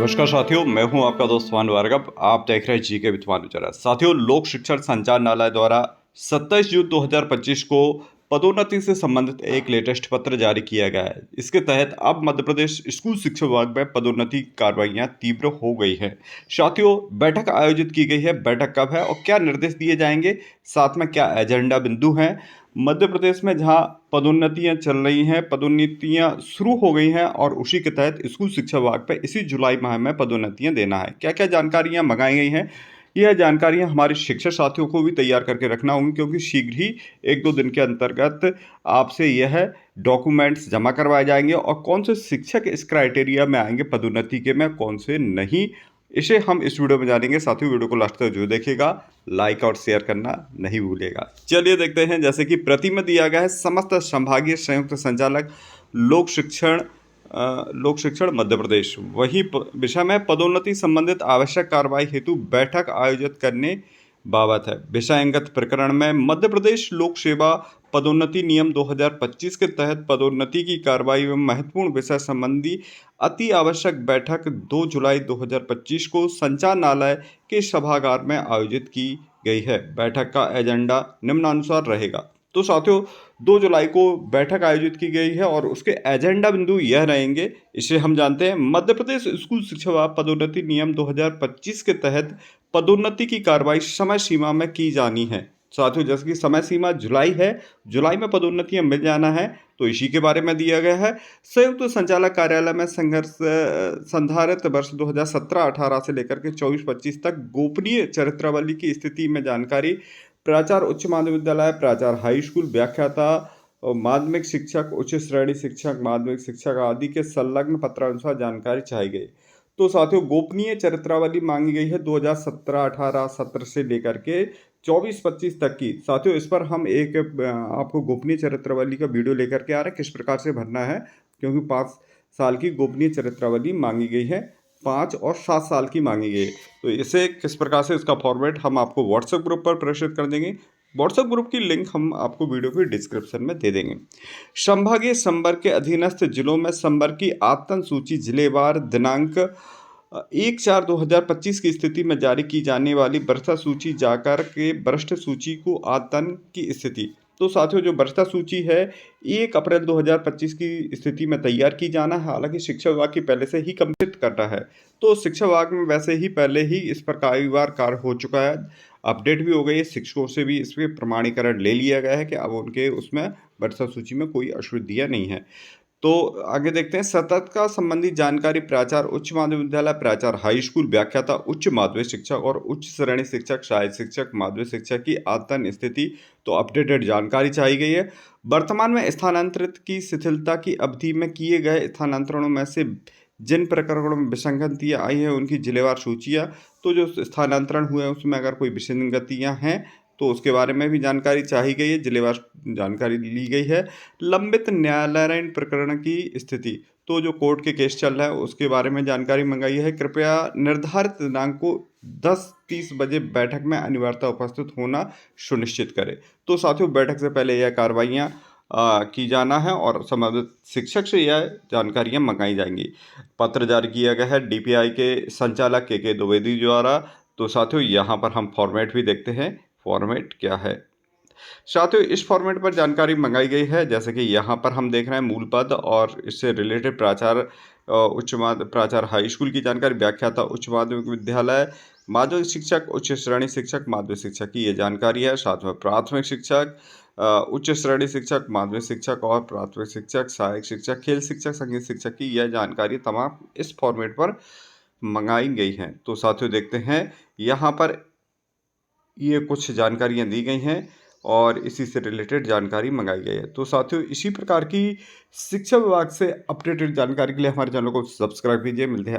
नमस्कार साथियों, मैं हूं आपका दोस्त भानु भार्गव। आप देख रहे हैं जीके विथ भानु चौरसिया। साथियों, लोक शिक्षण संचालनालय द्वारा 27 जून 2025 को पदोन्नति से संबंधित एक लेटेस्ट पत्र जारी किया गया है। इसके तहत अब मध्य प्रदेश स्कूल शिक्षा विभाग में पदोन्नति कार्रवाइयां तीव्र हो गई हैं। साथियों, बैठक आयोजित की गई है। बैठक कब है और क्या निर्देश दिए जाएंगे, साथ में क्या एजेंडा बिंदु हैं। मध्य प्रदेश में जहां पदोन्नतियां चल रही हैं, पदोन्नतियां शुरू हो गई हैं और उसी के तहत स्कूल शिक्षा विभाग पर इसी जुलाई माह में पदोन्नतियां देना है। क्या क्या जानकारियां मंगाई गई हैं, यह जानकारियां हमारे शिक्षक साथियों को भी तैयार करके रखना होंगी, क्योंकि शीघ्र ही 1-2 दिन के अंतर्गत आपसे यह डॉक्यूमेंट्स जमा करवाए जाएंगे और कौन से शिक्षक इस क्राइटेरिया में आएंगे पदोन्नति के, में कौन से नहीं, इसे हम इस वीडियो में जानेंगे। साथियों, वीडियो को लास्ट तक जरूर देखिएगा, लाइक और शेयर करना नहीं भूलिएगा। चलिए देखते हैं। जैसे कि प्रति में दिया गया है, समस्त संभागीय संयुक्त संचालक लोक शिक्षण मध्य प्रदेश, वही विषय में पदोन्नति संबंधित आवश्यक कार्रवाई हेतु बैठक आयोजित करने बाबत है। विषयांगत प्रकरण में मध्य प्रदेश लोक सेवा पदोन्नति नियम 2025 के तहत पदोन्नति की कार्रवाई एवं महत्वपूर्ण विषय संबंधी अति आवश्यक बैठक 2 जुलाई 2025 को संचालनालय के सभागार में आयोजित की गई है। बैठक का एजेंडा निम्नानुसार रहेगा। तो साथियों, 2 जुलाई को बैठक आयोजित की गई है और उसके एजेंडा बिंदु यह रहेंगे, इसे हम जानते हैं। मध्य प्रदेश स्कूल शिक्षा विभाग पदोन्नति नियम 2025 के तहत पदोन्नति की कार्रवाई समय सीमा में की जानी है। साथियों, जैसे कि समय सीमा जुलाई है, जुलाई में पदोन्नतियां मिल जाना है, तो इसी के बारे में दिया गया है। संयुक्त संचालक कार्यालय में संघर्ष संधारित वर्ष 2017-18 से लेकर के 24-25 तक गोपनीय चरित्रावली की स्थिति में जानकारी प्राचार्य उच्च माध्यमिक विद्यालय, प्राचार्य हाई स्कूल, व्याख्याता, माध्यमिक शिक्षक, उच्च श्रेणी शिक्षक, माध्यमिक शिक्षक आदि के संलग्न पत्रानुसार जानकारी चाहिए गई। तो साथियों, गोपनीय चरित्रावली मांगी गई है 2017-18 सत्र से लेकर के 24-25 तक की। साथियों, इस पर हम एक आपको गोपनीय चरित्रावली का वीडियो लेकर के आ रहे हैं, किस प्रकार से भरना है, क्योंकि 5 साल की गोपनीय चरित्रावली मांगी गई है, 5 और 7 साल की मांगी गई है। तो इसे किस प्रकार से, इसका फॉर्मेट हम आपको व्हाट्सएप ग्रुप पर प्रेषित कर देंगे। व्हाट्सएप ग्रुप की लिंक हम आपको वीडियो के डिस्क्रिप्शन में दे देंगे। संभागीय संवर्ग के अधीनस्थ जिलों में संवर्ग की आतंक सूची जिलेवार दिनांक 1/4/2025 की स्थिति में जारी की जाने वाली वरिष्ठ सूची जाकर के वरिष्ठ सूची को आतंक की स्थिति। तो साथियों, जो वरिष्ठ सूची है 1 अप्रैल 2025 की स्थिति में तैयार की जाना है। हालांकि शिक्षा विभाग की पहले से ही कंप्लीट करना है, तो शिक्षा विभाग में वैसे ही पहले ही इस पर कई बार कार्य हो चुका है, अपडेट भी हो गई है। शिक्षकों से भी इस पर प्रमाणीकरण ले लिया गया है कि अब उनके उसमें वरिष्ठ सूची में कोई अशुद्धियाँ नहीं है। तो आगे देखते हैं। सतर्कता संबंधी जानकारी प्राचार्य उच्च माध्यमिक विद्यालय, प्राचार्य हाई स्कूल, व्याख्याता उच्च माध्यमिक शिक्षक और उच्च श्रेणी शिक्षक, सहायक शिक्षक, माध्यमिक शिक्षक की आतंक स्थिति, तो अपडेटेड जानकारी चाहिए गई है। वर्तमान में स्थानांतरित की शिथिलता की अवधि में किए गए स्थानांतरणों में से जिन प्रकरणों में विसंगतियाँ आई हैं उनकी जिलेवार सूचियाँ। तो जो स्थानांतरण हुए हैं उसमें अगर कोई विसंगतियाँ हैं तो उसके बारे में भी जानकारी चाहिए गई है, जिलेवार जानकारी ली गई है। लंबित न्यायालयीन प्रकरण की स्थिति, तो जो कोर्ट के केस चल रहा है उसके बारे में जानकारी मंगाई है। कृपया निर्धारित दिनांक को 10:30 बजे बैठक में अनिवार्यता उपस्थित होना सुनिश्चित करें। तो साथियों, बैठक से पहले यह कार्रवाइयाँ की जाना है और संबंधित शिक्षक से यह जानकारियाँ मंगाई जाएंगी। पत्र जारी किया गया है डीपीआई के संचालक के द्विवेदी द्वारा। तो साथियों, यहाँ पर हम फॉर्मेट भी देखते हैं, फॉर्मेट क्या है। साथियों, इस फॉर्मेट पर जानकारी मंगाई गई है। जैसे कि यहाँ पर हम देख रहे हैं मूल पद और इससे रिलेटेड प्राचार्य प्राचार्य हाई स्कूल की जानकारी, व्याख्याता उच्च माध्यमिक विद्यालय, माध्यमिक शिक्षक, उच्च श्रेणी शिक्षक, माध्यमिक शिक्षक की ये जानकारी है। साथ में प्राथमिक शिक्षक, उच्च श्रेणी शिक्षक, माध्यमिक शिक्षक और प्राथमिक शिक्षक, सहायक शिक्षक, खेल शिक्षक, संगीत शिक्षक की यह जानकारी तमाम इस फॉर्मेट पर मंगाई गई हैं। तो साथियों, देखते हैं यहाँ पर ये कुछ जानकारियाँ दी गई हैं और इसी से रिलेटेड जानकारी मंगाई गई है। तो साथियों, इसी प्रकार की शिक्षा विभाग से अपडेटेड जानकारी के लिए हमारे चैनल को सब्सक्राइब कीजिए। मिलते हैं